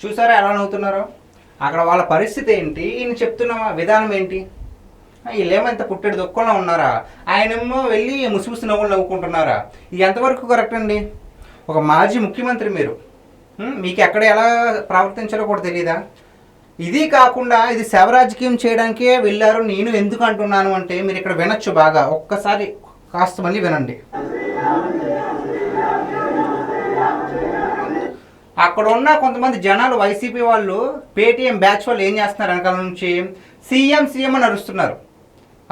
చూసారా ఎలా నవ్వుతున్నారో? అక్కడ వాళ్ళ పరిస్థితి ఏంటి, ఈయన చెప్తున్న విధానం ఏంటి? వీళ్ళేమో ఇంత పుట్టెడు దుఃఖంలో ఉన్నారా, ఆయనేమో వెళ్ళి ముసిముసి నవ్వులు నవ్వుకుంటున్నారా? ఇది ఎంతవరకు కరెక్ట్ అండి? ఒక మాజీ ముఖ్యమంత్రి మీరు, మీకు ఎక్కడ ఎలా ప్రవర్తించాలో కూడా తెలియదా? ఇది కాకుండా ఇది శవ రాజకీయం చేయడానికే వెళ్ళారు నేను ఎందుకు అంటున్నాను అంటే, మీరు ఇక్కడ వినొచ్చు బాగా, ఒక్కసారి కాస్త మళ్ళీ వినండి. అక్కడ ఉన్న కొంతమంది జనాలు వైసీపీ వాళ్ళు, పేటీఎం బ్యాచ్ వాళ్ళు ఏం చేస్తున్నారు, వెనకాల నుంచి సీఎం సీఎం అని అరుస్తున్నారు.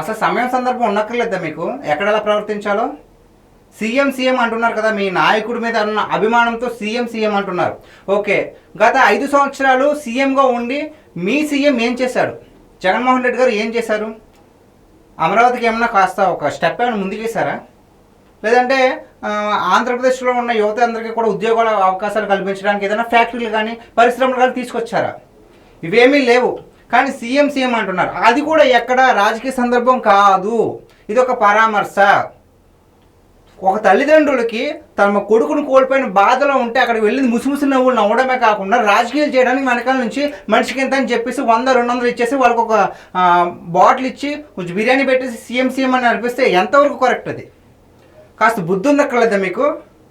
అసలు సమయం సందర్భం ఉన్నక్కర్లేదా మీకు ఎక్కడ ఎలా ప్రవర్తించాలో? సీఎం సీఎం అంటున్నారు కదా, మీ నాయకుడి మీద ఉన్న అభిమానంతో సీఎం సీఎం అంటున్నారు. ఓకే, గత 5 సంవత్సరాలు సీఎంగా ఉండి మీ సీఎం ఏం చేశాడు? జగన్మోహన్ రెడ్డి గారు ఏం చేశారు? అమరావతికి ఏమన్నా కాస్త ఒక స్టెప్ ఏమైనా ముందుకేశారా? లేదంటే ఆంధ్రప్రదేశ్లో ఉన్న యువత అందరికీ కూడా ఉద్యోగాల అవకాశాలు కల్పించడానికి ఏదైనా ఫ్యాక్టరీలు కానీ పరిశ్రమలు కానీ తీసుకొచ్చారా? ఇవేమీ లేవు. కానీ సీఎం సీఎం అంటున్నారు. అది కూడా ఎక్కడ రాజకీయ సందర్భం కాదు, ఇది ఒక పరామర్శ. ఒక తల్లిదండ్రులకి తమ కొడుకును కోల్పోయిన బాధలో ఉంటే అక్కడికి వెళ్ళింది ముసిముసి నవ్వులు నవ్వడమే కాకుండా రాజకీయాలు చేయడానికి వెనకాల నుంచి మనిషికి ఎంత అని చెప్పేసి 100-200 ఇచ్చేసి వాళ్ళకి ఒక బాటిల్ ఇచ్చి కొంచెం బిర్యానీ పెట్టేసి సీఎం సీఎం అని అనిపిస్తే ఎంతవరకు కరెక్ట్? అది కాస్త బుద్ధి ఉందక్కర్లేదా మీకు?